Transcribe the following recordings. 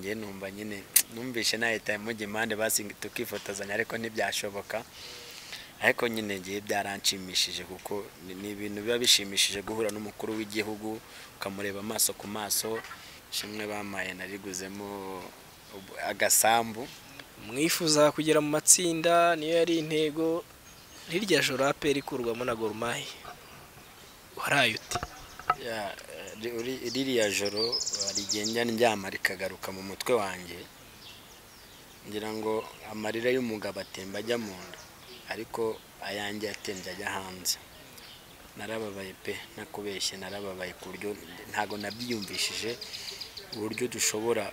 ngiye numva nyine numvishe nahita mujya impande basi tukifotozanya ariko ntibyashoboka, ariko nyine ngiye byaranshimishije kuko ni ibintu biba bishimishije guhura n'umukuru w'igihugu ukamureba amaso ku maso. Shimwe bamaye nariguzemo agasambu. Mwifuza kugera mu matsinda niyo yari intego, hirya joro APR ikurwamo na Gor Mahia waraye ute? Ririya joro rigenda ndyama rikagaruka mu mutwe wanjye, ngira ngo amarira y'umugabo atemba ajya mu nda, ariko ayanjye atembye ajya hanze. Narababaye pe, nakubeshye narababaye ku buryo ntago nabyiyumvishije uburyo dushobora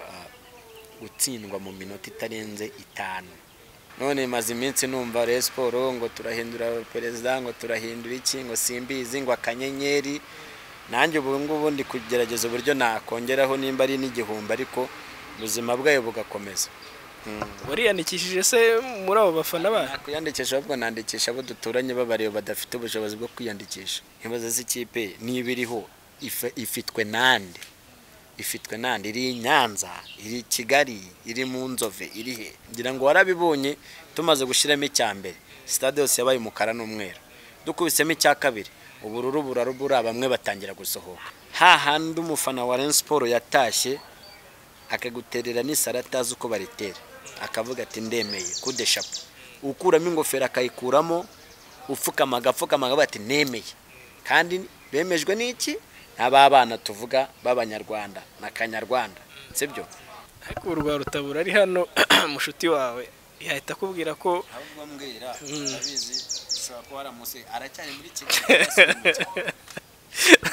gutsindwa mu minota itarenze 5. None maze iminsi numva Rayon Sport ngo turahindura perezida, ngo turahindura iki, ngo simbizi, ngo akanyenyeri. Nanjye ubu ngubu ndi kugerageza uburyo nakongeraho nimba ari n'igihumbi, ariko ubuzima bwayo bugakomeza. Wariyandikishije se muri abo bafana ba? Nakuyandikisha ahubwo nandikisha abo duturanye b'abareba badafite ubushobozi bwo kwiyandikisha. Nkibaza z'ikipe niba iriho ifitwe nande, ifitwe nande, iri Nyanza, iri Kigali, iri mu Nzove, iri he? Ngira ngo warabibonye tumaze gushiramo icyambere, stade yose yabaye umukara n'umweru, dukubisemo icya kabiri ubururu burarubura, bamwe batangira gusohoka. Hahandi umufana wa Rayon Sport yatashye akaguterera n'isaratazi uko baritera, akavuga ati ndemeye kudeshapo, ukuramo ingofero akayikuramo, ufukama bati nemeye. Kandi bemejwe n'iki? Abana tuvuga b'abanyarwanda na kanyarwanda, sibyo? Ariko urwa rutabura ari hano mushuti wawe yahita kubwira ko ahubwo mbwira abizi ushobora ko waramuse aracyari muri Kigali,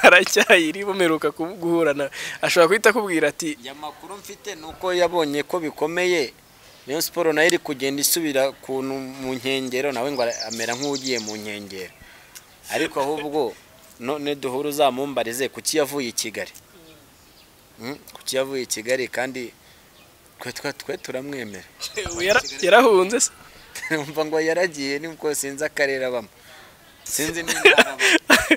aracyayiri bumeruka guhurana, ashobora kwita kubwira ati ya makuru mfite nuko yabonye ko bikomeye Rayon Sport nayo iri kugenda isubira kuntu mu nkengero, nawe ngo amera nk'ugiye mu nkengero. Ariko ahubwo none duhuru uzamumbarize kuki yavuye i Kigali, kuki yavuye i Kigali kandi twe turamwemera. Yarahunze se? Umva ngo yaragiye nibwo sinzi akarere abamo, sinzi n'intara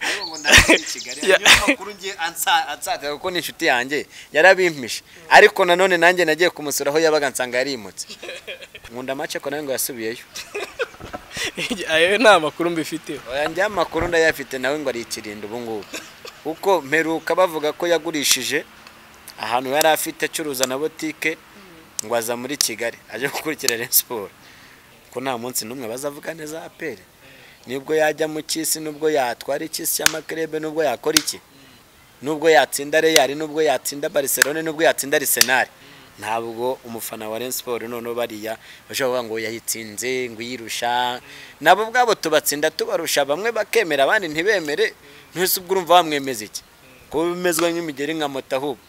ariko ngo ndagiye i Kigali. Niyo makuru ngiye ansata kuko ni inshuti yanjye yarabimpishe, ariko nanone nanjye nagiye kumusura aho yabaga nsanga yarimutse. Nkunda amace ko nawe ngo yasubiyeyo. Ayo nta makuru mbifite. Oya njya makuru ndayafite, nawe ngo ari ikirindo ubu ngubu, kuko mperuka bavuga ko yagurishije ahantu yari afite acuruza na botike, ngo aza muri Kigali aje gukurikira Rayon Sport. Ko nta munsi numwe bazavuga neza APR, nibwo yajya mu cyisi, nubwo yatwara icyisi cy'amakrebe, nubwo yakora iki, nubwo yatsinda Real, nubwo yatsinda Barcelona, nubwo yatsinda Arsenal, ntabwo umufana wa Rayon Sport none bariya bashobora ngo yayitsinze ngo yirusha. Nabo bwabo tubatsinda tubarusha, bamwe bakemera abandi ntibemere. Ntuse ubwo urumva bamwemeza iki ko bimezwa nk'imigeri nka moto ahubwo.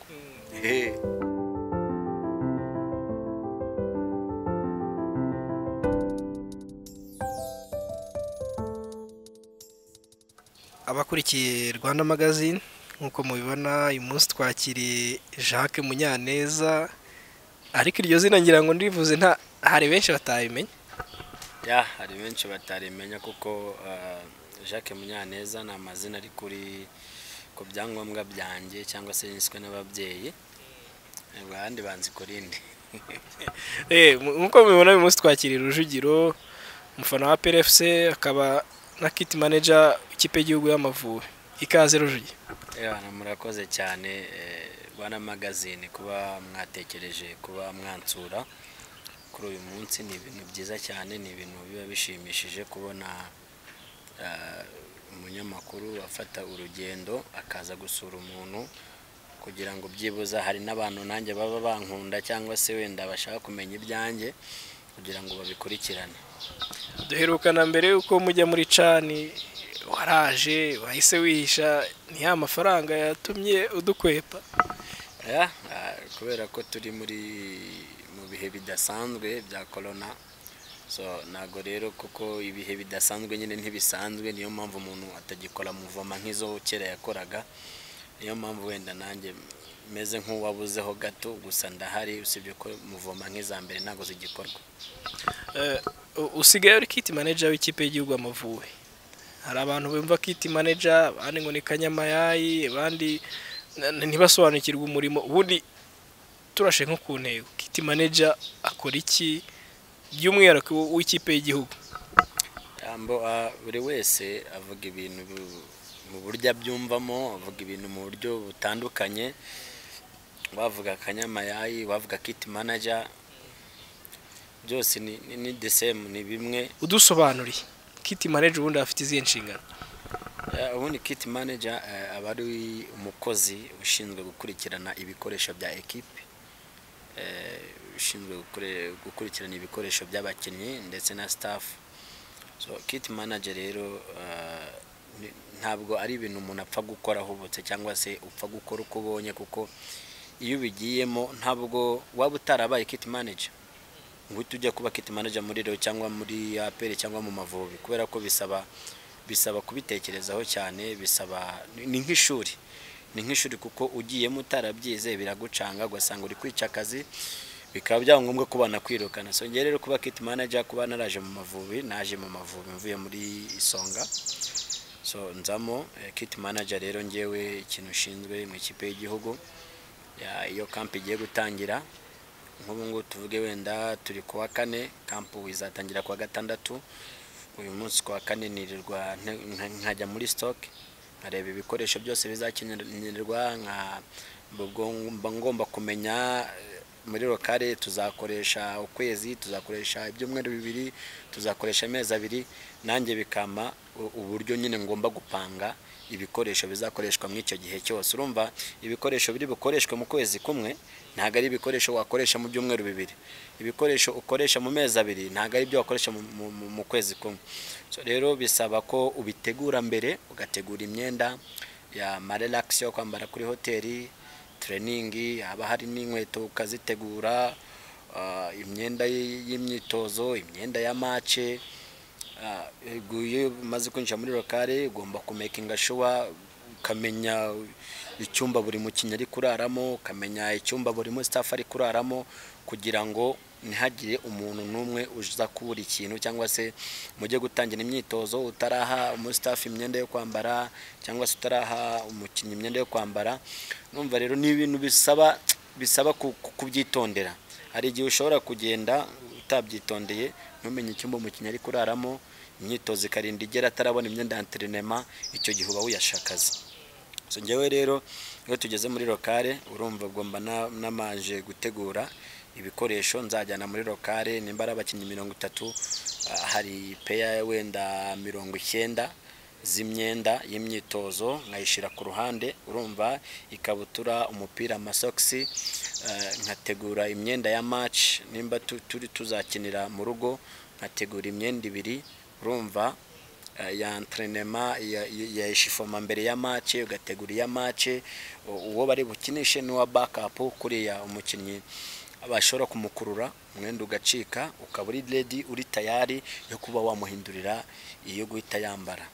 Abakurikiye Rwanda Magazine nkuko mubibona, uyu munsi twakiriye Jacques Munyaneza, ariko iryo zina ngira ngo ndivuze nta hari benshi batabimenya. Hari benshi batarimenya kuko Jacques Munyaneza ni amazina ari kuri ku byangombwa byanjye cyangwa se yiswe n'ababyeyi, abandi banzi kurindi. Nkuko mubibona uyu munsi twakiriye Rujugiro, umufana wa PFC, akaba na kit manager ikipe y'igihugu y'Amavubi. Ikaze Rujugiro. Murakoze cyane Rwanda Magazine kuba mwatekereje kuba mwansura kuri uyu munsi. Ni ibintu byiza cyane, ni ibintu biba bishimishije kubona umunyamakuru afata urugendo akaza gusura umuntu, kugira ngo byibuza hari n'abantu nanjye baba bankunda cyangwa se wenda bashaka kumenya ibyanjye kugira ngo babikurikirane. Duherukana mbere uko mujya muri cani, waraje wahise wihisha, ni ya mafaranga yatumye udukwepa? Kubera ko turi mu bihe bidasanzwe bya corona, so nago rero kuko ibihe bidasanzwe nyine ntibisanzwe, niyo mpamvu umuntu atagikora muvoma nk'izo kera yakoraga. Niyo mpamvu wenda nanjye meze nk'uwabuzeho gato, gusa ndahari, usibye ko muvoma nk'izambere ntago zigikorwa. Usigaye uri kit manager w'ikipe y'igihugu Amavubi. Hari abantu bumva kit manager, abandi ngo ni Kanyamayayi, abandi ntibasobanukirwa umurimo. Ubundi turashe nko ku ntego kit manager akora iki by'umwihariko w'ikipe y'igihugu? Buri wese avuga ibintu mu buryo abyumvamo, avuga ibintu mu buryo butandukanye, wavuga akanyamayayi, wavuga kit manager, byose ni the same, ni bimwe. Udusobanuriye kit manager ubundi afite izihe nshingano? Ubundi kit manager aba ari umukozi ushinzwe gukurikirana ibikoresho bya equipe, ushinzwe gukurikirana ibikoresho by'abakinnyi ndetse na staff. So kit manager rero ntabwo ari ibintu umuntu apfa gukora ahubutse cyangwa se upfa gukora uko ubonye, kuko iyo ubigiyemo ntabwo waba utarabaye kit manager ngo tujya kuba kit manager muri Rayon cyangwa muri APR cyangwa mu Mavubi, kubera ko bisaba kubitekerezaho cyane, bisaba ni nk'ishuri kuko ugiyemo utarabyize biragucanga, ugasanga uri kwica akazi, bikaba byangombwa ko banakwirukana. So ngiye rero kuba kit manager, kuba naraje mu Mavubi, naje mu Mavubi mvuye muri Isonga, so nzamo kit manager. Rero ngewe ikintu ushinzwe mu ikipe y'igihugu, iyo camp igiye gutangira, nk'ubu tuvuge wenda turi kuwa 4, camp izatangira kuwa 6, uyu munsi kuwa 4 nirirwa nkajya muri stock nkareba ibikoresho byose bizakenerwa, ngomba kumenya muri lokale tuzakoresha ukwezi, tuzakoresha ibyumweru 2, tuzakoresha amezi 2, nanjye bikama uburyo nyine ngomba gupanga ibikoresho bizakoreshwa mu icyo gihe cyose. Urumva ibikoresho biri bukoreshwe mu kwezi kumwe ntago ari ibikoresho wakoresha mu byumweru 2, ibikoresho ukoresha mu mezi 2 ntago ari byo wakoresha mu kwezi kumwe. So rero bisaba ko ubitegura mbere, ugategura imyenda ya relax yo kwambara kuri hoteli, training, haba hari n'inkweto ukazitegura, imyenda y'imyitozo, imyenda ya match. Iyo maze kwinjira muri lokale ugomba kumakinga sure ukamenya icyumba buri mukinnyi ari kuraramo, ukamenya icyumba buri mu staff ari kuraramo, kugira ngo ntihagire umuntu numwe uza kubura ikintu, cyangwa se mujye gutangira imyitozo utaraha umu staff imyenda yo kwambara, cyangwa se utaraha umukinnyi imyenda yo kwambara. Numva rero ni ibintu bisaba kubyitondera. Hari igihe ushobora kugenda utabyitondeye ntumenye icyumba umukinnyi ari kuraramo, imyitozo ikarinda igera atarabona imyenda ya entraînement, icyo gihe uba wiyashakaza. So ngewe rero iyo tugeze muri lokale, urumva gomba namaje gutegura ibikoresho nzajyana muri lokale. Nimba ari abakinnyi 30, hari pair wenda 90 z'imyenda y'imyitozo nkayishira ku ruhande, urumva ikabutura, umupira, amasoksi, nkategura imyenda ya match. Nimba turi tuzakinira mu rugo nkategura imyenda 2, urumva ya entraînement ya ishifoma mbere ya match, ugategura ya match, uwo bari bukinishe n'uwa backup kuriya umukinnyi abashora kumukurura umwenda ugacika, ukaba uri ready, uri tayari yo kuba wamuhindurira iyo guhita yambara.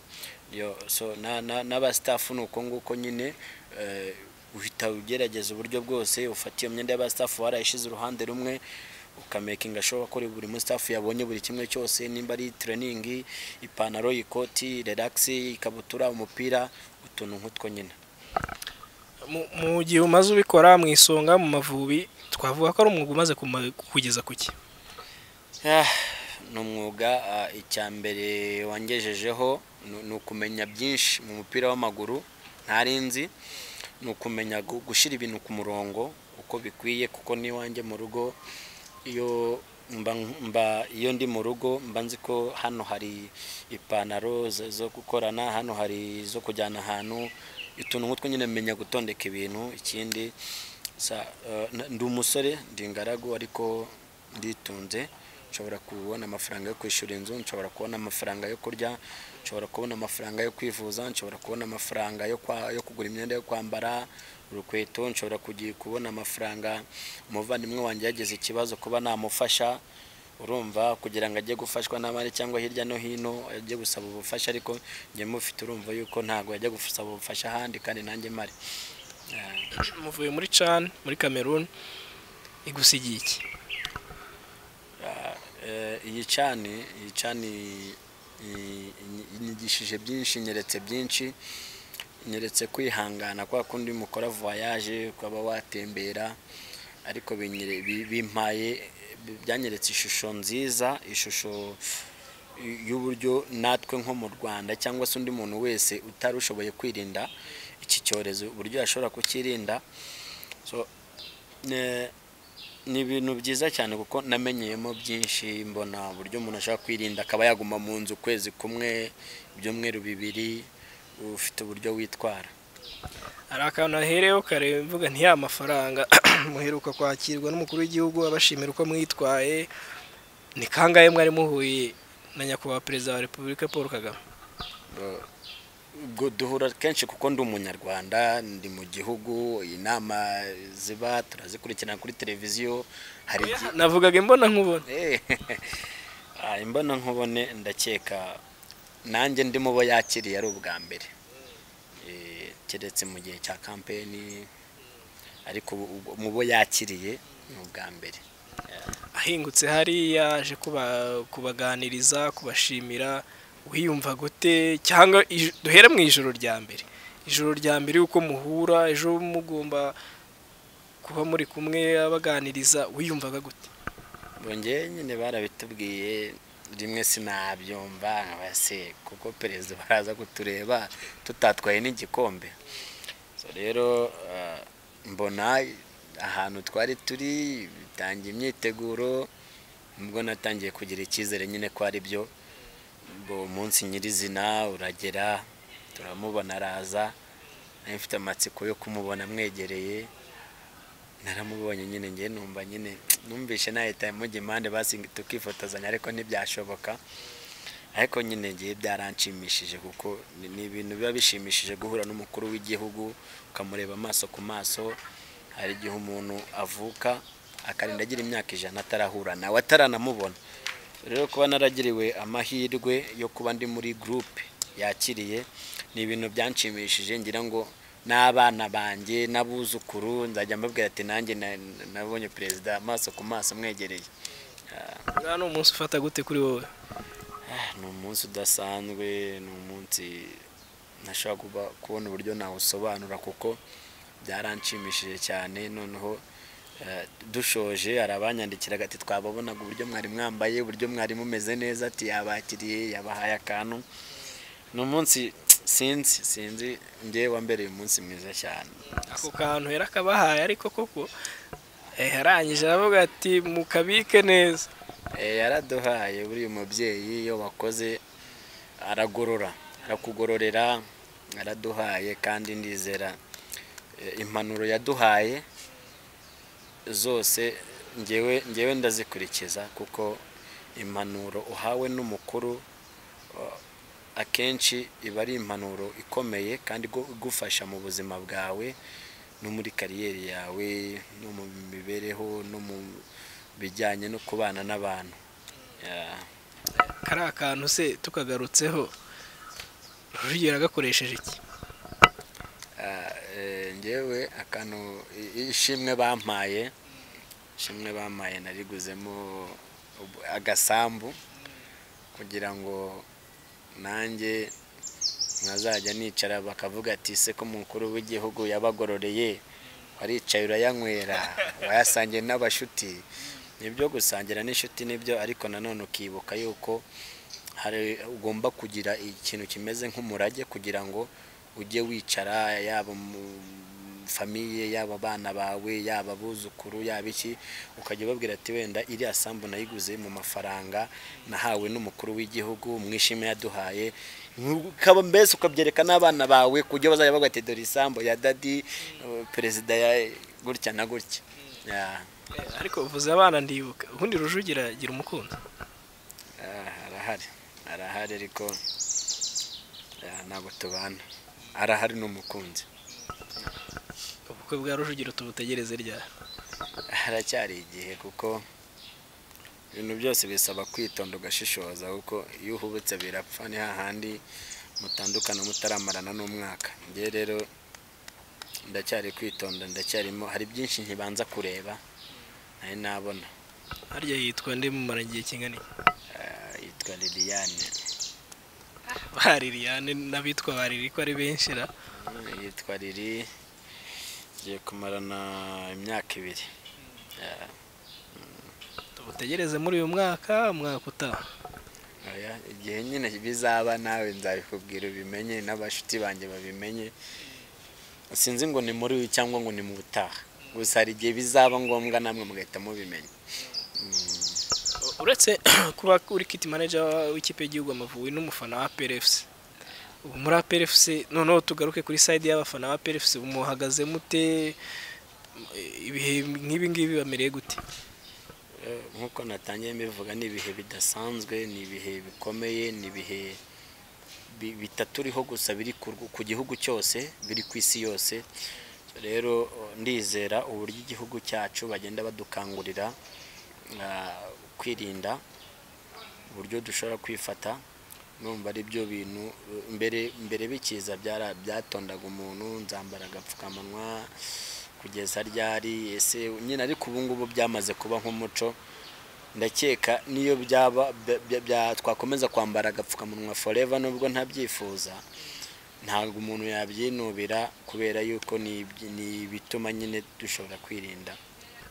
So n'aba staff nuko nguko nyine, uhita ugerageza uburyo bwose, ufatiye imyenda y'aba staff warayishize uruhande rumwe, ukamakinga sure ko buri mu staff yabonye buri kimwe cyose, nimba ari training, ipantaro, ikoti, relax, ikabutura, umupira, utuntu nk'utwo nyine. Mu gihe umaze ubikora mu Isonga mu Mavubi, twavuga ko ari umwuga umaze kugeza kuki? N'umwuga icyambere wangejejeho nukumenya byinshi mu mupira w'amaguru ntarinzi, nukumenya gushira ibintu ku murongo uko bikwiye, kuko ni wanjye mu rugo. Iyo ndi mu rugo mba nzi ko hano hari ipantaro zo gukorana, hano hari zo kujyana ahantu, utuntu nk'utwo nyine menya gutondeka ibintu. Ikindi ndi umusore, ndi ingaragu, ariko nditunze, nshobora kubona amafaranga yo kwishyura inzu, nshobora kubona amafaranga yo kurya, nshobora kubona amafaranga yo kwivuza, nshobora kubona amafaranga yo kugura imyenda yo kwambara, urukweto, nshobora kubona amafaranga umuvandimwe wanjye yageze ikibazo kuba namufasha, urumva, kugira ngo ajye gufashwa n'abandi cyangwa hirya no hino ajye gusaba ubufasha, ariko njye mufite urumva yuko ntago yajya gusaba ubufasha ahandi kandi nanjye mari. Muvuye muri CHAN muri Cameroon, igusigiye iki? Iyi CHAN inyigishije byinshi, nyeretse byinshi, nyeretse kwihangana kwa kundi mukora voyage, kwaba watembera, ariko bimpaye byanyeretse ishusho nziza, ishusho y'uburyo natwe nko mu Rwanda cyangwa se undi muntu wese utari ushoboye kwirinda iki cyorezo uburyo yashobora kukirinda. So ni ibintu byiza cyane kuko namenyeyemo byinshi, mbona uburyo umuntu ashaka kwirinda akaba yaguma mu nzu ukwezi kumwe, ibyumweru 2 ufite uburyo witwara. hari akantu ahereyeho kare mvuga nti ya mafaranga muheruka kwakirwa n'umukuru w'igihugu abashimira uko mwitwaye, ni kangahe mwari muhuye na nyakubahwa perezida wa Repubulika Paul Kagame? Duhura kenshi kuko ndi umunyarwanda, ndi mu gihugu, inama ziba turazikurikirana kuri televiziyo. Hari navugaga imbona nkubone. Imbona nkubone ndakeka nanjye ndi mu bo yakiriye ari ubwa mbere, keretse mu gihe cya kampeni, ariko mu bo yakiriye ni ubwa mbere. Ahingutse hariya aje kubaganiriza, kubashimira, wiyumva gute? Cyangwa duhere mu ijoro rya mbere uko muhura, ejo mugomba kuba muri kumwe abaganiriza, wiyumvaga gute? Bongeye nyine barabitubwiye, rimwe sinabyumva nkabase kuko perezida baraza kutureba tutatwaye n'igikombe. So rero mbona ahantu twari turi bitangiye imyiteguro, nubwo natangiye kugira icyizere nyine ko ari byo. Umunsi nyirizina uragera, turamubona araza, mfite amatsiko yo kumubona mwegereye. Naramubonye nyine ngiye numva nyine numvishe nahita mujya impande basi tukifotozanya, ariko ntibyashoboka. Ariko nyine ngiye byaranshimishije kuko ni ibintu biba bishimishije guhura n'umukuru w'igihugu ukamureba amaso ku maso. Hari igihe umuntu avuka akarinda agira imyaka 100 atarahura nawe, ataranamubona. Rero kuba naragiriwe amahirwe yo kuba ndi muri groupe yakiriye ni ibintu byanshimishije, ngira ngo n'abana banjye n'abuzukuru nzajya mbabwira ati nanjye nabonye perezida amaso ku maso mwegereye. Ni umunsi ufata gute kuri wowe? Ni umunsi udasanzwe, ni umunsi ntashobora kubona uburyo nawusobanura kuko byaranshimishije cyane. Noneho dushoje hari abanyandikiraga ati twababonaga uburyo mwari mwambaye, uburyo mwari mumeze neza, ati yabakiriye yabahaye akantu. Ni umunsi sinzi ngiye wambereye umunsi mwiza cyane. Ako kantu yarakabahaye, ariko koko yarangije aravuga ati mukabike neza. Yaraduhaye, buri umubyeyi iyo wakoze aragorora, arakugororera, araduhaye. Kandi ndizera impanuro yaduhaye zose ngewe ndazikurikiza, kuko impanuro uhawe n'umukuru akenshi iba ari impanuro ikomeye kandi igufasha mu buzima bwawe no muri kariyeri yawe no mu mibereho no mu bijyanye no kubana n'abantu. Kari akantu se tukagarutseho, Rujugiro agakoresheje iki? Ngewe akantu ishimwe bampaye nariguzemo agasambu kugira ngo nanjye nkazajya nicara bakavuga ati se ko mukuru w'igihugu yabagororeye waricaye urayanywera, wayasangiye n'abashuti. Nibyo gusangira n'inshuti nibyo, ariko nanone ukibuka yuko hari ugomba kugira ikintu kimeze nk'umurage kugira ngo ujye wicara, yaba mu famiye, yaba abana bawe, yaba abuzukuru, yaba iki, ukajya ubabwira ati wenda iriya sambu nayiguze mu mafaranga nahawe n'umukuru w'igihugu, mwishime yaduhaye. Ukaba mbese ukabyereka n'abana bawe kujya bazajya bavuga ati dore isambu ya dadi perezida ya gutya na gutya. Ariko uvuze abana ndibuka, ubundi Rujugiro agira umukunzi? Arahari ariko ntabwo tubana. Arahari n'umukunzi. Ubukwe bwa Rujugiro tubutegereze ryari? Haracyari igihe kuko ibintu byose bisaba kwitonda ugashishoza, kuko iyo uhubutse birapfa, ni hahandi mutandukana mutaramarana n'umwaka. Ngiye rero ndacyari kwitonda, ndacyarimo, hari byinshi nkibanza kureba nari nabona. Harya yitwa nde mumara igihe kingana iki? Yitwa Liliane. Liliane n'abitwa Bariri ko ari benshi ra? Yitwa Lili, giye kumarana imyaka 2. tubutegereze muri uyu mwaka utaha. Igihe nyine bizaba nawe nzabikubwira ubimenye n'abashuti banjye babimenye, sinzi ngo ni muri uyu cyangwa ngo ni mu butaha, gusa hari igihe bizaba ngombwa namwe mugahita mubimenya. Uretse kuba uri kit manager w'ikipe y'igihugu Amavubi n'umufana wa PRFC, ubu muri PRFC noneho tugaruke kuri side y'abafana wa PRFC, umuhagaze mute, ibihe nk'ibi ngibi bamereye gute? Nkuko natangiye mbivuga, ni ibihe bidasanzwe, ni ibihe bikomeye, ni ibihe bitaturiho gusa biri ku gihugu cyose, biri ku isi yose. Rero ndizera uburyo igihugu cyacu bagenda badukangurira kwirinda, uburyo dushobora kwifata, numva ari byo bintu mbere bikiza byatondaga umuntu, nzambara agapfukamunwa kugeza ryari ese nyine, ariko ubu ngubu byamaze kuba nk'umuco. Ndakeka niyo twakomeza kwambara agapfukamunwa forever nubwo ntabyifuza, ntabwo umuntu yabyinubira, kubera yuko ni bituma nyine dushobora kwirinda.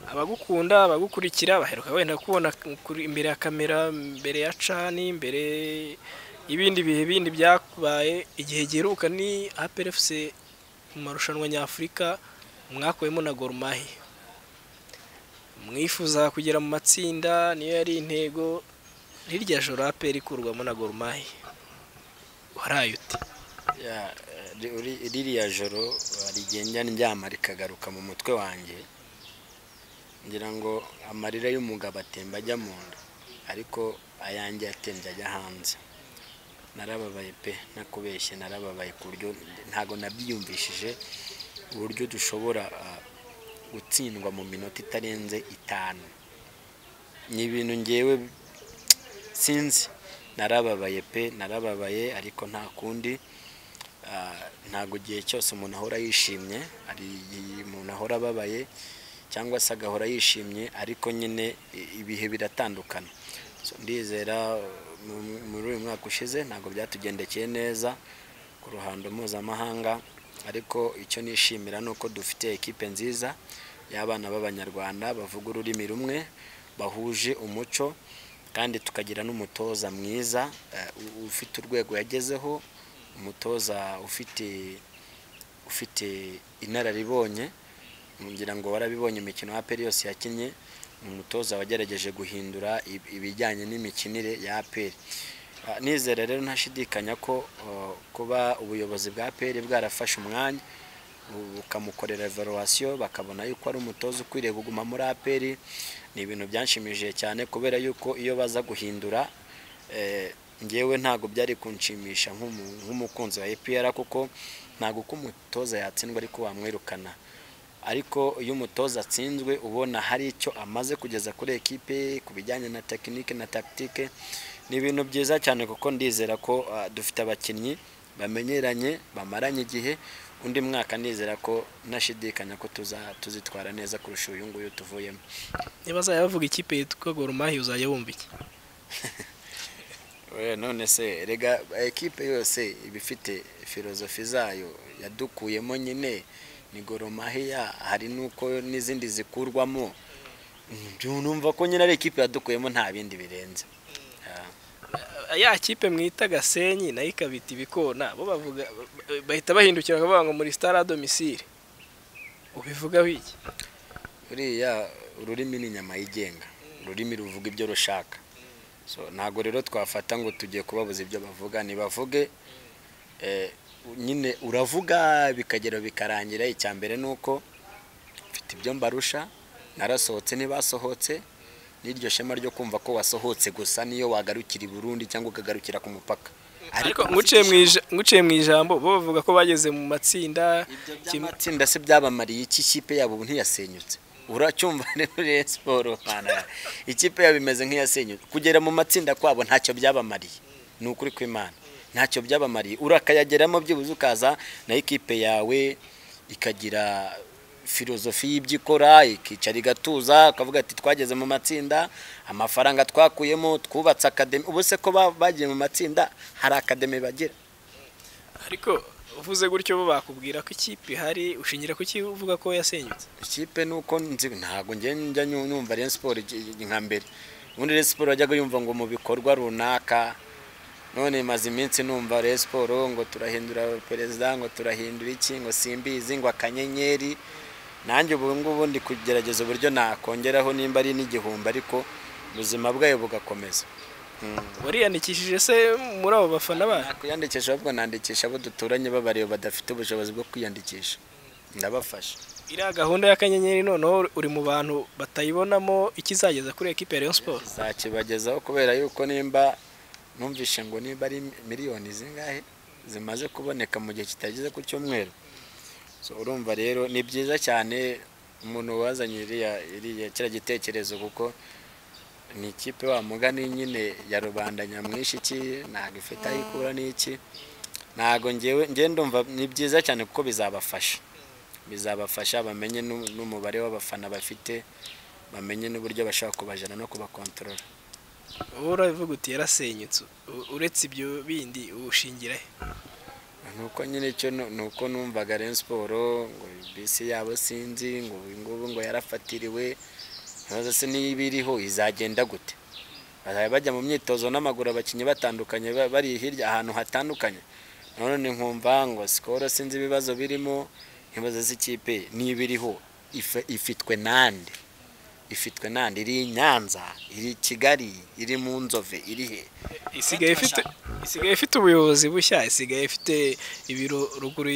Abagukunda abagukurikira baheruka wenda kubona imbere ya kamera, imbere ya cani, imbere ibindi bihe bindi byakubaye, igihe giheruka ni APRFC mu marushanwa nyafurika mwakuyemo na Gor Mahia, mwifuza kugera mu matsinda, niyo yari intego. Hirya joro APR ikurwamo na Gor Mahia, waraye ute? Ririya joro rigenda ndyama rikagaruka mu mutwe wanjye, ngira ngo amarira y'umugabo atemba ajya mu nda, ariko ayanjye atembye ajya hanze. Narababaye pe, nakubeshye, narababaye ku buryo ntago nabyiyumvishije uburyo dushobora gutsindwa mu minota itarenze 5. Ni ibintu ngewe sinzi, narababaye pe, narababaye, ariko nta kundi. Ntago gihe cyose umuntu ahora yishimye, ari umuntu ahora ababaye cyangwa se agahora yishimye, ariko nyine ibihe biratandukana. Ndizera muri uyu mwaka ushize ntago byatugendekeye neza ku ruhando mpuzamahanga, ariko icyo nishimira nuko dufite ekipe nziza y'abana b'Abanyarwanda bavuga ururimi rumwe, bahuje umuco, kandi tukagira n'umutoza mwiza ufite urwego yagezeho, umutoza ufite inararibonye. Ngira ngo warabibonye imikino APR yose yakinnye, umutoza wagerageje guhindura ibijyanye n'imikinire ya APR. Nizera rero ntashidikanya ko kuba ubuyobozi bwa APR bwarafashe umwanya bukamukorera evaluation, bakabona yuko ari umutoza ukwiriye kuguma muri APR, ni ibintu byanshimishije cyane, kubera yuko iyo baza guhindura ngewe ntago byari kunshimisha nk'umukunzi wa APR, kuko ntago ko umutoza yatsindwa ariko wamwirukana. Ariko iyo umutoza atsinzwe ubona hari icyo amaze kugeza kuri ekipe ku bijyanye na tekinike na tactique, ni ibintu byiza cyane, kuko ndizera ko dufite abakinnyi bamenyeranye, bamaranye igihe. Undi mwaka ndizera ko nashidikanya ko tuzitwara neza kurusha uyu nguyu tuvuyemo. Niba bavuga ikipe yitwa Gor Mahia uzajya wumva iki? None se rega ekipe yose ibifite filozofi zayo yadukuyemo nyine, ni Gor Mahia, hari nuko n'izindi zikurwamo. Numva ko nyine ari ekipe yadukuyemo, nta bindi birenze. Ya kipe mwita Gasenyi nayo ikabita ibikona, bo bavuga bahita bahindukira bakavuga ngo muri Stade à domicile, ubivuga wiki? Uriya ururimi ni inyama yigenga, ururimi ruvuga ibyo rushaka. Ntago rero twafata ngo tugiye kubabuza ibyo bavuga, nibavuge nyine uravuga bikagera bikarangira. Icyambere nuko mfite ibyo mbarusha, narasohotse ntibasohotse, n'iryo shema ryo kumva ko wasohotse gusa niyo wagarukira i Burundi cyangwa ukagarukira ku mupaka. Ariko nguciye mu ijambo, bo bavuga ko bageze mu matsinda. Amatsinda se byabamariye iki? Ikipe yabo ntiyasenyutse, uracyumva rero siporo bana, ikipe yabo imeze nk'iyasenyutse. Kugera mu matsinda kwabo ntacyo byabamariye, ni ukuri kw'Imana, ntacyo byabamariye. Urakayageramo byibuze ukaza na ikipe yawe ikagira filozofi y'ibyikora, ikicara igatuza, akavuga ati twageze mu matsinda, amafaranga twakuyemo, twubatse akademi. Ubu se ko bagiye mu matsinda hari akademi bagira? Ariko uvuze gutyo bo bakubwira ko ikipe ihari ushingira ku uvuga ko yasenyutse. ikipe nuko nzi ntago njya nyumva Rayon Sport nka mbere. Ubundi Rayon Sport wajyaga yumva ngo mu bikorwa runaka, none maze iminsi numva Rayon Sport ngo turahindura perezida, ngo turahindura iki, ngo simbizi, ngo akanyenyeri. Nanjye ubu ngubu ndi kugerageza uburyo nakongeraho nimba ari n'igihumbi, ariko ubuzima bwayo bugakomeza. Wariyandikishije se muri abo bafana ba? Kwiyandikisha ahubwo nandikisha abo duturanye b'abareba badafite ubushobozi bwo kwiyandikisha, ndabafasha. Iriya gahunda y'akanyenyeri noneho uri mu bantu batayibonamo ikizageza kuri ekipe ya Rayon Sport? Zakibagezaho kubera yuko nimba numvishe ngo nimba ari miliyoni zingahe zimaze kuboneka mu gihe kitageze ku cyumweru. So urumva rero ni byiza cyane umuntu wazanye iriya kira gitekerezo, kuko ni ikipe wa mugani nyine ya rubanda nyamwinshi iki ntago ifite aho ikura n'iki. Ntago ngewe ndumva ni byiza cyane kuko bizabafasha bamenye n'umubare w'abafana bafite, bamenye n'uburyo bashaka kubajana no kubakontorora. Uravuga uti yarasenyutse, uretse ibyo bindi ushingira he? Nuko nyine cyo nuko numvaga Rayon Sport ngo bisi yabo sinzi ngo ngubu ngo yarafatiriwe, nazo se nibiriho izagenda gute? Bajya mu myitozo n'amaguru abakinyi batandukanye bari hirya ahantu hatandukanye, none nkumva ngo Skol sinzi ibibazo birimo, nkibaza z'ikipe nibiriho ifitwe nande, iri Nyanza, iri Kigali, iri mu Nzove, iri he? Isigaye ifite ubuyobozi bushya, isigaye ifite ibiro ruguru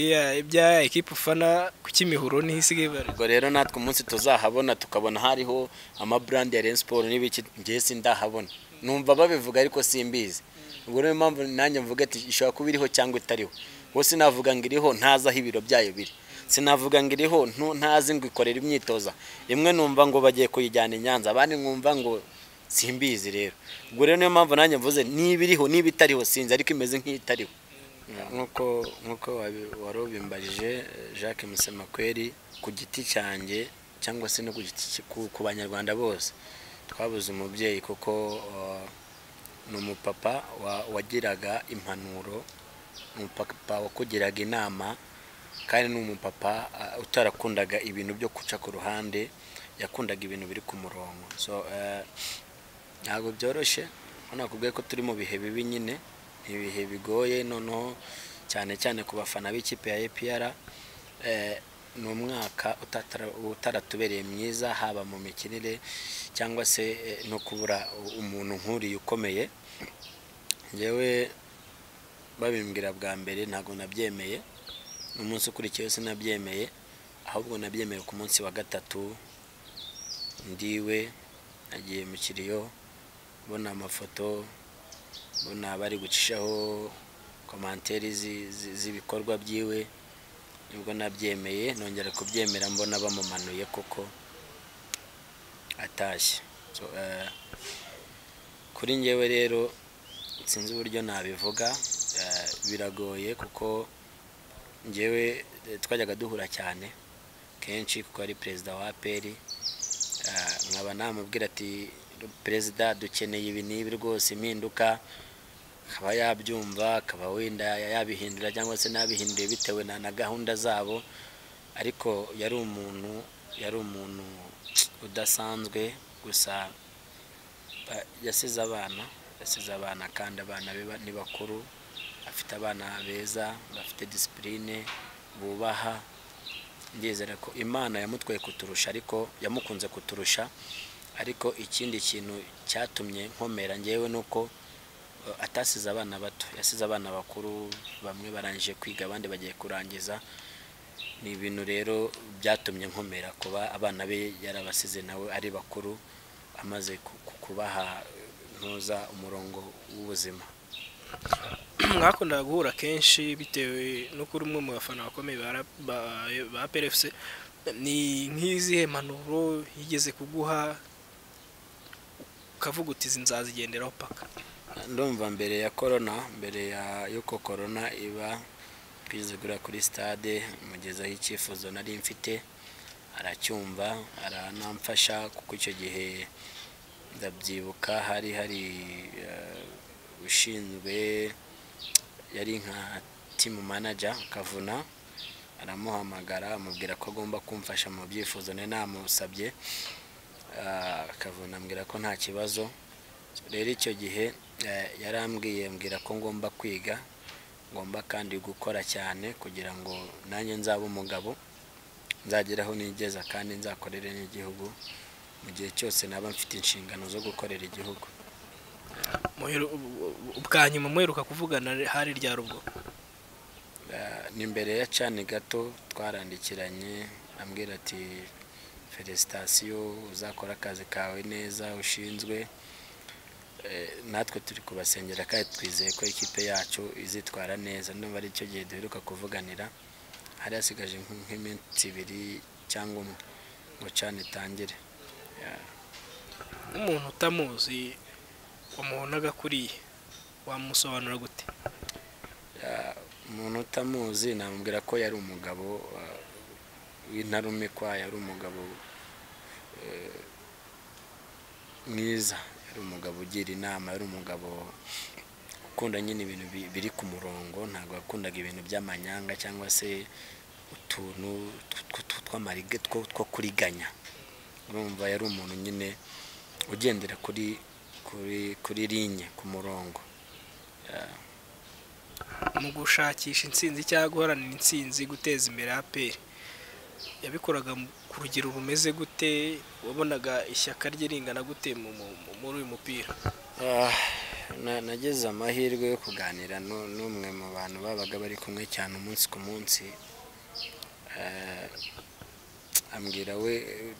bya ekipe ufana ku Kimihuro ni isigaye bari. Ubwo rero natwe umunsi tuzahabona tukabona hariho ama brand ya Rayon Sport n'ibiki ngiye sindahabona, numva babivuga ariko simbizi. Ubwo rero impamvu nanjye mvuga ati ishobora kuba iriho cyangwa itariho. Wose navuga ngo iriho ntaza aho ibiro byayo biri, sinavuga ngo iriho ntazi ngo ikorera imyitoza. Rimwe numva ngo bagiye kuyijyana i Nyanza, abandi nkumva ngo simbizi. Rero ubwo rero niyo mpamvu nanjye mvuze nibiriho nibitariho sinzi, ariko imeze nk'itariho. Nkuko warubimbajije Jacques Musemakweri, ku giti cyanjye cyangwa se no ku banyarwanda bose twabuze umubyeyi, kuko ni umupapa wagiraga impanuro, umupapa wakugiraga inama, kandi ni umupapa utarakundaga ibintu byo kuca ku ruhande, yakundaga ibintu biri ku murongo. So ntabwo byoroshye, nakubwiye ko turi mu bihe bibi nyine, ibihe bigoye, noneho cyane cyane ku bafana b'ikipe ya APR. Ni umwaka utaratubereye mwiza, haba mu mikinire cyangwa se no kubura umuntu nk'uriya ukomeye. Njyewe babimbwira bwa mbere ntabwo nabyemeye, n'umunsi ukurikiyeho sinabyemeye, ahubwo nabyemeye ku munsi wa gatatu ndiwe nagiye mu kiriyo, mbona amafoto, mbona bari gucishaho komanteri z'ibikorwa byiwe, nibwo nabyemeye, nongera kubyemera mbona bamumanuye koko atashye. So kuri njyewe rero sinzi uburyo nabivuga, biragoye kuko njyewe twajyaga duhura cyane kenshi kuko ari perezida wa APR. Nkaba namubwira ati perezida dukeneye ibi n'ibi rwose impinduka, akaba yabyumva, akaba wenda yabihindura cyangwa se nabihinduye bitewe na gahunda zabo. Ariko yari umuntu udasanzwe, gusa yasize abana kandi abana be ni bakuru, afite abana beza bafite discipline bubaha. Ndizera ko Imana yamutwaye kuturusha, ariko yamukunze kuturusha. Ariko ikindi kintu cyatumye nkomera njyewe nuko atasize abana bato, yasize abana bakuru, bamwe barangije kwiga abandi bagiye kurangiza. Ni ibintu rero byatumye nkomera kuba abana be yarabasize nawe ari bakuru, amaze kubaha ntuza umurongo w'ubuzima. Mwakundaga guhura kenshi bitewe no kuri umwe mu bafana bakomeye ba PRFC, ni nk'izihe mpanuro yigeze kuguha ukavuga uti nzazigenderaho paka? Ndumva mbere ya yuko corona iba, twizigura kuri stade, mugezaho icyifuzo nari mfite, aracyumva, aranamfasha, kuko icyo gihe ndabyibuka hari ushinzwe, yari nka team manager Kavuna aramuhamagara amubwira ko agomba kumfasha mu byifuzo ne namusabye. Kavuna ambwira ko nta kibazo. Rero icyo gihe yarambwiye ambwira ko ngomba kwiga, ngomba kandi gukora cyane kugira ngo nanjye nzaba umugabo, nzageraho nigeza kandi nzakorere n'igihugu mu gihe cyose naba mfite inshingano zo gukorera igihugu. Ubwa nyuma muheruka kuvugana hari rya rugo? Ni mbere ya cani gato twarandikiranye, ambwira ati felicitation, uzakora akazi kawe neza ushinzwe, natwe turi kubasengera kandi twizeye ko ikipe yacu izitwara neza. Numva ari cyo gihe duheruka kuvuganira, hari hasigaje nk'iminsi 2 cyangwa 1 ngo cani itangire. Umuntu utamuzi wamubonaga kuriye wamusobanura gute? Umuntu utamuzi namubwira ko yari umugabo w'intarumikwa, yari umugabo mwiza, yari umugabo ugira inama, yari umugabo ukunda nyine ibintu biri ku murongo, ntabwo yakundaga ibintu by'amanyanga cyangwa se utuntu tw'amarige two kuriganya. Urumva yari umuntu nyine ugendera kuri linye, ku murongo. Mu gushakisha intsinzi cyangwa guharanira intsinzi, guteza imbere APR, yabikoraga ku rugero rumeze gute? Wabonaga ishyaka rye ringana gute muri uyu mupira? Nageze amahirwe yo kuganira n'umwe mu bantu babaga bari kumwe cyane umunsi ku munsi. Ambwira we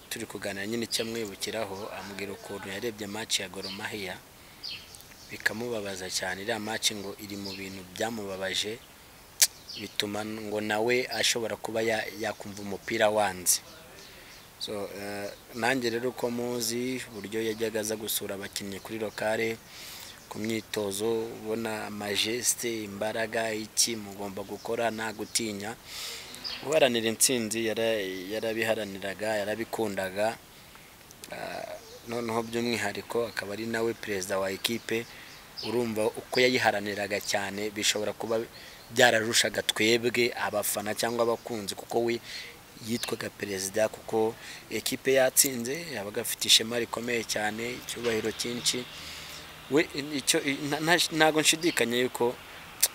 turi kuganira nyine icyo amwibukiraho, ambwira ukuntu yarebye match ya Gor Mahia bikamubabaza cyane. Iriya match ngo iri mu bintu byamubabaje, bituma ngo nawe ashobora kuba yakumva umupira wanze. So nanjye rero ko muzi buryo yajyaga aza gusura abakinnyi kuri lokale ku myitozo, ubona majeste, imbaraga, iki mugomba gukora nta gutinya. Guharanira intsinzi yarabiharaniraga, yarabikundaga. Noneho by'umwihariko akaba ari nawe perezida wa ekipe. Urumva uko yayiharaniraga cyane bishobora kuba byararushaga twebwe abafana cyangwa abakunzi, kuko we yitwaga perezida, kuko ekipe yatsinze yabaga afite ishema rikomeye cyane, icyubahiro cyinshi. We ntago nshidikanye yuko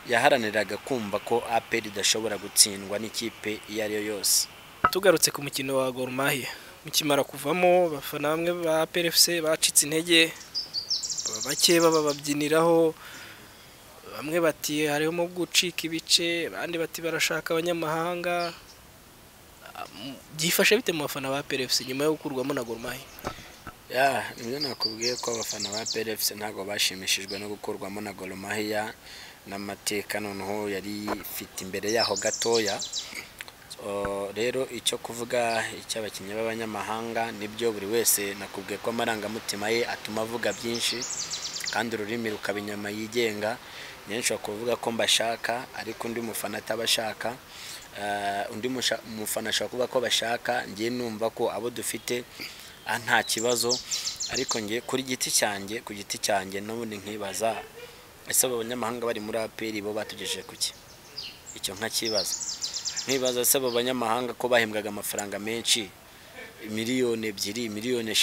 yaharaniraga kumva ko APR idashobora gutsindwa n'ikipe iyo ari yo yose. Tugarutse ku mukino wa Gor Mahia, mukimara kuvamo abafana bamwe ba APR FC bacitse intege, bake bababyiniraho, bamwe bati harimo gucika ibice, abandi bati barashaka abanyamahanga. Byifashe bite mu bafana ba APR FC nyuma yo gukurwamo na Gor Mahia? Nibyo nakubwiye ko abafana ba APR FC ntago bashimishijwe no gukurwamo na Gor Mahia, n'amateka noneho yari ifite imbere yaho gatoya. Rero icyo kuvuga icy'abakinnyi b'abanyamahanga nibyo, buri wese nakubwiye ko amarangamutima ye atuma avuga byinshi kandi ururimi rukaba inyama yigenga. Nyenshi kuvuga ko mbashaka ariko undi mufana atabashaka, undi mufana ashaka kuvuga ko bashaka, ngiye numva ko abo dufite nta kibazo. Ariko ngiye ku giti cyanjye n'ubundi nkibaza, ese abanyamahanga bari muri APR bo batugejeje kuki? Icyo nkakibaza. Nkibaza se abo banyamahanga ko bahembwaga amafaranga menshi, 2 miliyoni, 3 miliyoni,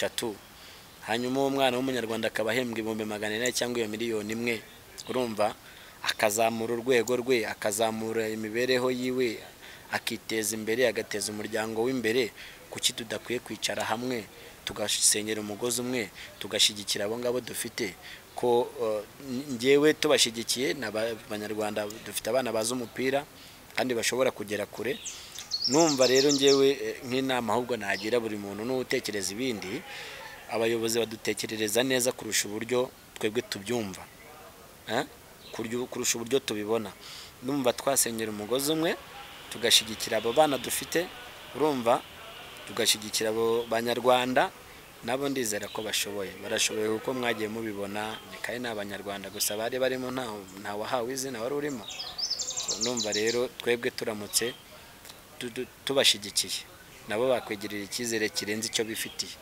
hanyuma umwana w'umunyarwanda akaba ahembwa 400,000 cyangwa 1 miliyoni, urumva akazamura urwego rwe, akazamura imibereho yiwe, akiteza imbere, agateza umuryango w'imbere. Kuki tudakwiye kwicara hamwe tugasenyera umugozi umwe, tugashyigikira abo ngabo dufite? Ko ngewe tubashyigikiye n'abanyarwanda dufite abana baza umupira kandi bashobora kugera kure. Numva rero ngewe nk'inama ahubwo nagira buri muntu n'utekereza ibindi, abayobozi badutekerereza neza kurusha uburyo twebwe tubyumva, kurusha uburyo tubibona. Numva twasenyera umugozi umwe tugashyigikira abo bana dufite, urumva, tugashyigikira abo banyarwanda. Nabo ndizera ko barashoboye kuko mwagiye mubibona, kandi n'abanyarwanda gusa bari barimo, nta wahawe izina wari urimo. Numva rero twebwe turamutse tubashyigikiye, nabo bakwigirira icyizere kirenze icyo bifitiye.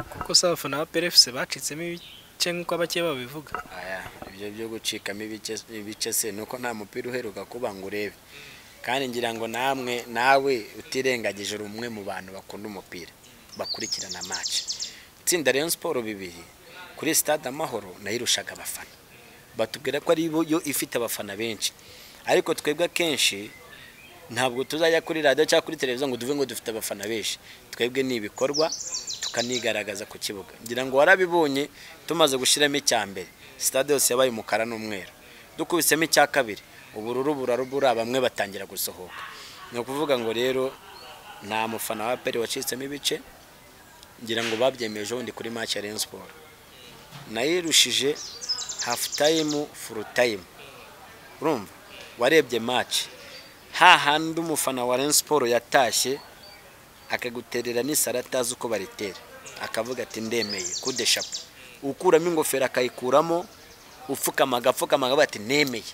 Kuko abafana ba APR FC bacitsemo ibice nk'uko abake babivuga. ibyo byo gucikamo ibice se nuko nta mupira uheruka kuba ngo urebe, kandi ngira ngo nawe utirengagije umwe mu bantu bakunda umupira bakurikirana match. Itsinda Rayon Sport bibiri kuri stade Amahoro nayirushaga abafana, batubwira ko ari yo ifite abafana benshi, ariko twebwe kenshi ntabwo tuzajya kuri radio cyangwa kuri televiziyo ngo duve ngo dufite abafana benshi. Twebwe ni ibikorwa tukanigaragaza ku kibuga. Ngira ngo warabibonye tumaze gushiramo icyambere, stade yose yabaye umukara n'umweru, dukubisemo icya kabiri ubururu burarubura, bamwe batangira gusohoka. No kuvuga ngo rero nta mufana wa Peri wacitsemo ibice, ngira ngo babyemeje undi kuri match ya Rayon Sport nayirushije half time full time. Urumva warebye match hahandi umufana wa Rayon Sport yatashye akaguterera n'isaratazi uko baritera, akavuga ati ndemeye kudeshapo, ukuramo ingofero akayikuramo, ufukama bati nemeye.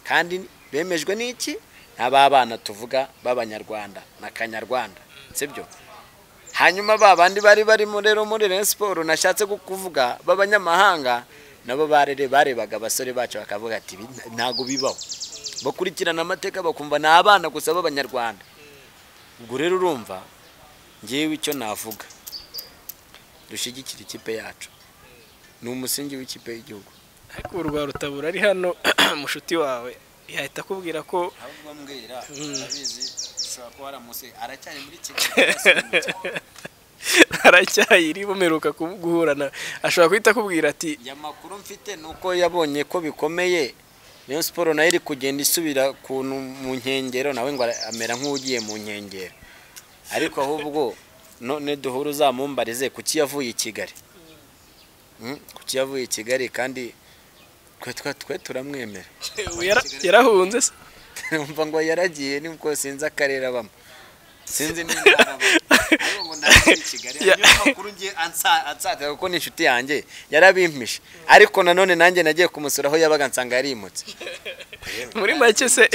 Kandi bemejwe n'iki? Abana tuvuga b'abanyarwanda na kanyarwanda, sibyo? Hanyuma babandi bari rero muri Rayon Sport nashatse kuvuga b'abanyamahanga nabo barebaga abasore bacu bakavuga ati ntago bibaho, bakurikirana amateka bakumva na abana gusa b'abanyarwanda. Ubwo rero urumva ngiye icyo navuga, dushigikira ikipe yacu, ni umusingi w'ikipe y'igihugu. Ariko urwa rutabura ari hano mushuti wawe yahita akubwira ko ahubwo mbwira abizi ushobora kuba waramuse aracyari muri Kigali aracyayiri bumeruka guhurana, ashobora guhita akubwira ati ya makuru mfite nuko yabonye ko bikomeye Rayon Sport nayo iri kugenda isubira mu nkengero, nawe ngo amera nk'ugiye mu nkengero. Ariko ahubwo none duhuru uzamumbarize kuki yavuye i Kigali, kuki yavuye i Kigali kandi twe turamwemera. Yarahunze se umva ngo yaragiye nibwo sinzi akarere abamo, sinzi n'intara ariko ngo nagiye i Kigali. Niyo makuru ngiye ansata kuko ni inshuti yanjye yarabimpishe, ariko nanone nanjye nagiye kumusura aho yabaga nsanga yarimutse. Muri make se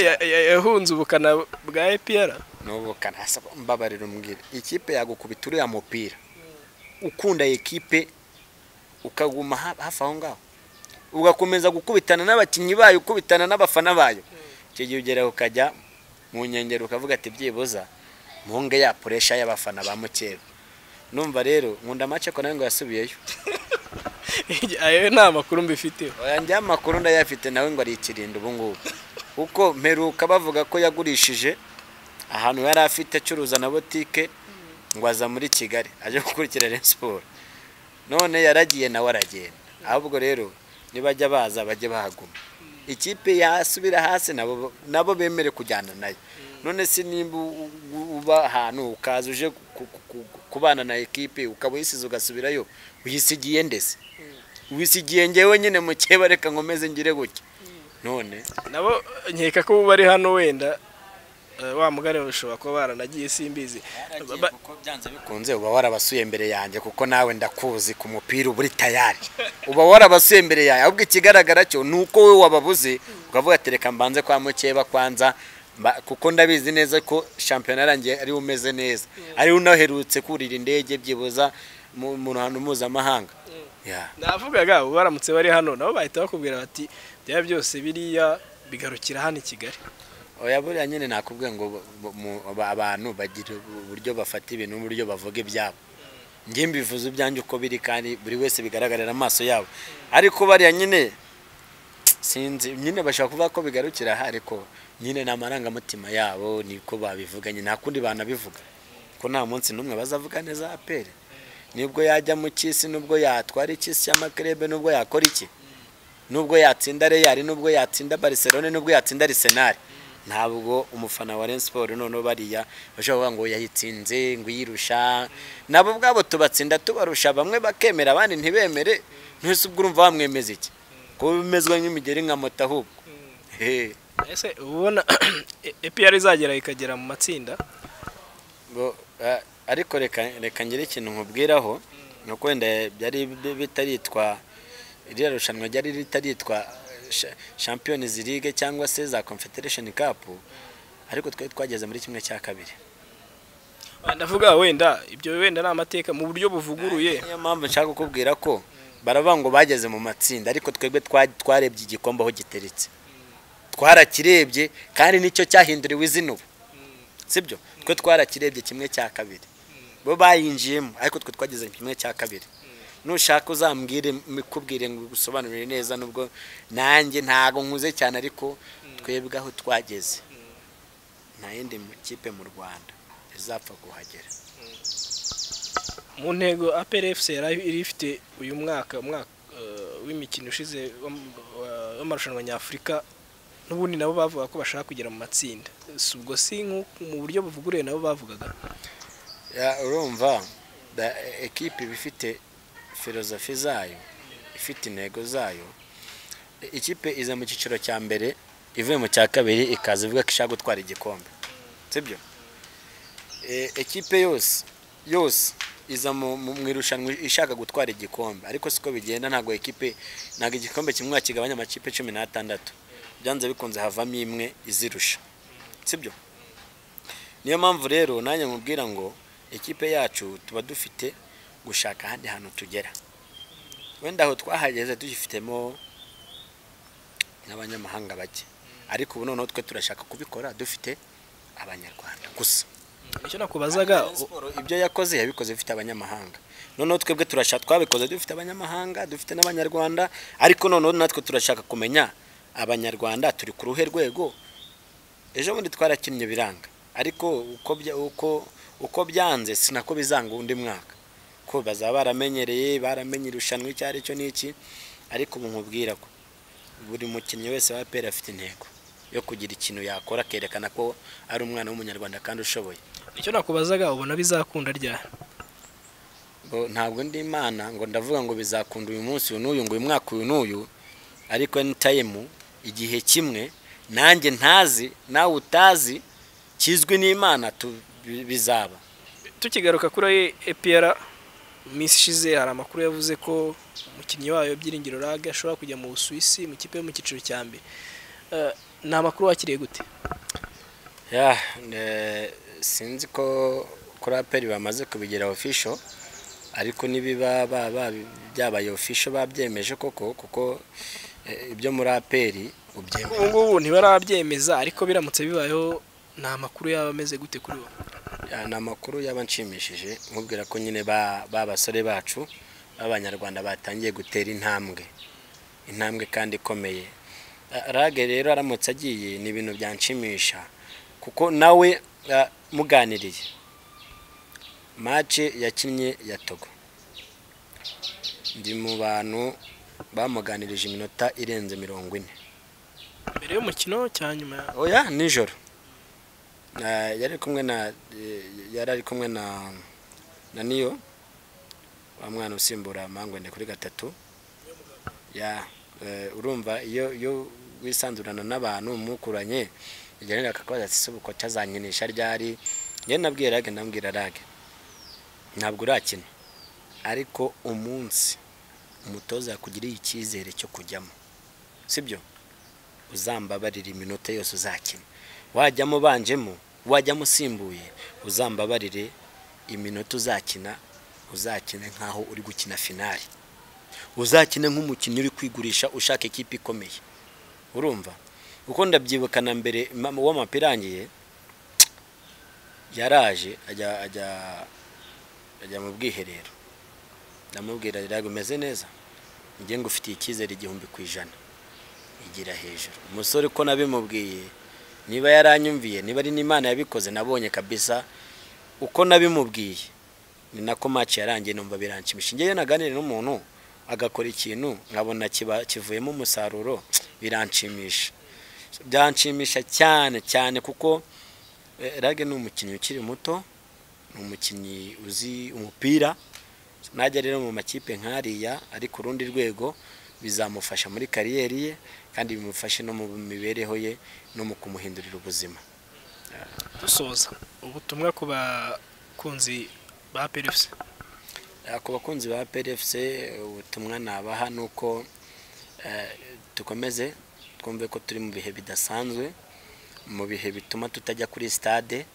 yahunze ubukana bwa APR n'ubukana. Mbabarira umbwira, ikipe yagukubita uriya mupira ukunda ekipe ukaguma hafi aho ngaho ugakomeza gukubitana n'abakinnyi bayo, ukubitana n'abafana bayo, icyo gihe ugera ukajya mu nkengero ukavuga ati byibuza muhunge ya puresha y'abafana ba mukeba. Numva rero nkunda match ko nawe ngo yasubiyeyo. Ayo nta makuru mbifite. Oya njya makuru ndayafite, nawe ngo ari ikirindo ubu ngubu, uko mperuka bavuga ko yagurishije ahantu yari afite acuruza na botike ngo aza muri Kigali aje gukurikira Rayon Sport, none yaragiye nawe aragenda. Ahubwo rero nibajya baza bajye bahaguma, ikipe yasubira hasi nabo bemere kujyana nayo. None si nimba uba ahantu ukaza uje kubana na ekipe ukaba uyisize ugasubirayo, uyisigiye ndese wisigiye ngewe nyine mu keba reka nkomeze ngire gutya. None nabo nkeka ko bari hano wenda wa mugare ushobora kuba baranagiye simbizi kuko byanze bikunze uba warabasuye imbere yanjye, kuko nawe ndakuzi ku mupira uburi tayari uba warabasuye imbere yawe. Ahubwo ikigaragara cyo nuko we wababuze ukavuga ati reka mbanze kwa mukeba kwanza, kuko ndabizi neza ko champion yarangiye ari umeze neza, ari unaherutse kurira indege byibuza mu ruhando mpuzamahanga. Navugaga baramutse bari hano nabo bahita bakubwira bati bya byose biriya bigarukira hano i Kigali. Oya buriya nyine nakubwiye ngo abantu bagira uburyo bafata ibintu n'uburyo bavuga ibyabo. Ngiye mbivuze ibyanjye uko biri kandi buri wese bigaragarira amaso yabo, ariko bariya nyine sinzi nyine bashaka kuvuga ko bigarukira aha, ariko nyine namaranga mutima yabo niko babivuganye, nta kundi banabivuga ko nta munsi numwe bazavuga neza APR. Nibwo yajya mu kisi, nubwo yatwara ikisi cy'amakrebe, nubwo yakora iki, nubwo yatsinda Real, nubwo yatsinda Barcelona, nubwo yatsinda Arsenal, ntabwo umufana wa Rayon Sport none bariya bashobora ngo yayitsinze ngo yirusha. Nabo bwabo tubatsinda tubarusha, bamwe bakemera abandi ntibemere. Ntuse ubwo urumva bamwemeza iki ko bimezwe nk'imigeri nka moto ahubwo. Ese ubona APR izagera ikagera mu matsinda? Ariko reka ngire ikintu nkubwiraho, nuko wenda byari bitaritwa iriya rushanwa ryari ritaritwa Champions League cyangwa se za Confederation Cup, ariko twageze muri kimwe cya kabiri. Ndavuga wenda ibyo wenda na amateka mu buryo buvuguruye. Niyo mpamvu nshaka kukubwira ko baravuga ngo bageze mu matsinda ariko twebwe twarebye igikombe aho giteretse, twarakirebye kandi nicyo cyahinduriwe izina ubu, sibyo? Twe twarakirebye kimwe cya kabiri, bo bayinjiyemo ariko twe twageze kimwe cya kabiri. Nushaka uzambwire mikubwire ngo gusobanurire neza, nubwo nanjye ntago nkuze cyane, ariko twebwe aho twageze nta yindi kipe mu Rwanda izapfa kuhagera. Mu ntego APR FC yari ifite uyu mwaka w'imikino ushize w'amarushanwa nyafurika, n'ubundi nabo bavuga ko bashaka kugera mu matsinda. Ubwo si mu buryo buvuguriye nabo bavugaga. Urumva ekipe bifite filozofi zayo, ifite intego zayo. Ikipe iza mu cyiciro cya mbere, ivuye mu cya kabiri ikaza ivuga ko ishaka gutwara igikombe, sibyo? Ekipe yose iza mu irushanwa ishaka gutwara igikombe, ariko siko bigenda. Ntago igikombe kimwe kigabanya amakipe 16, byanze bikunze havamo imwe izirusha, sibyo? Niyo mpamvu rero nanjye mubwira ngo ekipe yacu tuba dufite gushaka ahandi hantu tugera. Wenda aho twahageze tugifitemo n'abanyamahanga bake, ariko ubu noneho twe turashaka kubikora dufite abanyarwanda gusa. Icyo nakubazaga, ibyo yakoze yabikoze bifite abanyamahanga, noneho twebwe turashaka twabikoze dufite abanyamahanga, dufite n'abanyarwanda, ariko noneho natwe turashaka kumenya abanyarwanda turi ku ruhe rwego. Ejo bundi twarakinnye biranga, ariko uko byanze sinako bizanga undi mwaka, ko bazaba baramenye irushanwa icyo ari cyo n'iki. Ariko nkubwira ko buri mukinnyi wese wa APR afite intego yo kugira ikintu yakora kerekana ko ari umwana w'umunyarwanda kandi ushoboye. Icyo nakubazaga, ubona bizakunda ryari? Ntabwo ndi Imana ngo ndavuga ngo bizakunda uyu munsi n'uyu ngo uyu mwaka uyu n'uyu, ariko ni time, igihe kimwe nanjye ntazi nawe utazi kizwe n'Imana bizaba. Tukigaruka kuri APR, Miss ishize hari amakuru yavuze ko umukinnyi wayo Byiringiro Rage ashobora kujya mu Busuwisi mu kipe yo mu cyiciro cya mbere. Ni amakuru wakiriye gute? Sinzi ko kuri APR bamaze kubigira official, ariko nibiba byabaye official babyemeje kuko ibyo muri APR ubyemeye. Ubu ntibarabyemeza, ariko biramutse bibayeho nta makuru yaba ameze gute kuri bo? Ni amakuru yabanshimishije, mubwira ko nyine basore bacu b'abanyarwanda batangiye gutera intambwe kandi ikomeye. Rage rero aramutse agiye ni ibintu byanshimisha, kuko nawe muganiriye match yakinnye ya Togo, ndi mu bantu bamuganirije iminota irenze 40 mbere y'umukino cyanyuma. Oya, nijoro yari kumwe na Niyo wa mwana usimbura Mangwende kuri gatatu. Urumva iyo wisanzurana n'abantu mukuranye igenera akabaza ati uko cyazanyinisha ryari. Nge nabwira Rage ntabwo urakina, ariko umunsi umutoza yakugiriye icyizere cyo kujyamo, sibyo? Uzambabarira iminota yose uzakina, wajyamo banjemo, wajyamo simbuye, uzambabarire iminota uzakina nkaho uri gukina finali, uzakina nk'umukinnyi uri kwigurisha ushaka ekipe ikomeye. Urumva uko ndabyibukana mbere w'amapirangiye yaraje ajya mu bwiherero, ndamubwira Rage umeze neza, ngiye ngufitiye icyizere 100%, igira hejuru. Umusore ko nabimubwiye, niba yaranyumviye, niba ari n'Imana yabikoze, nabonye kabisa uko nabimubwiye ni nako match yarangiye. Numva biranshimisha, ngiye naganire n'umuntu agakora ikintu nkabona kivuyemo umusaruro, biranshimisha, byanshimisha cyane kuko Rage ni umukinnyi ukiri muto, ni umukinnyi uzi umupira. Najya rero mu makipe nkariya ari ku rundi rwego, bizamufasha muri kariyeri ye kandi bimufashe no mu mibereho ye no mu kumuhindurira ubuzima. Dusoza ubutumwa ku bakunzi ba APR FC. Ku bakunzi ba APR FC ubutumwa nabaha nuko tukomeze twumve ko turi mu bihe bidasanzwe, mu bihe bituma tutajya kuri stade,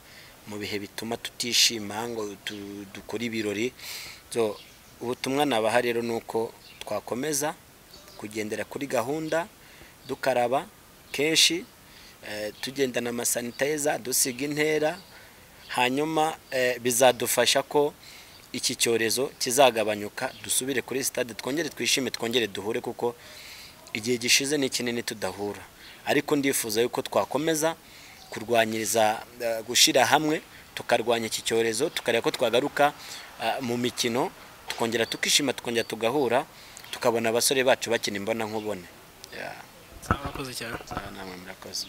mu bihe bituma tutishima ngo dukora ibirori. ubutumwa nabaha rero ni uko twakomeza kugendera kuri gahunda, dukaraba kenshi, tugendana amasanitayiza, dusiga intera, hanyuma bizadufasha ko iki cyorezo kizagabanyuka, dusubire kuri stade, twongere twishime, twongere duhure, kuko igihe gishize ni kinini tudahura. Ariko ndifuza yuko twakomeza kurwanyiriza, gushira hamwe, tukarwanya iki cyorezo, tukareba ko twagaruka mu mikino, tukongera tukishima, tukongera tugahura, tukabona abasore bacu bakina imbona nkubone. Murakoze cyane. Namwe murakoze.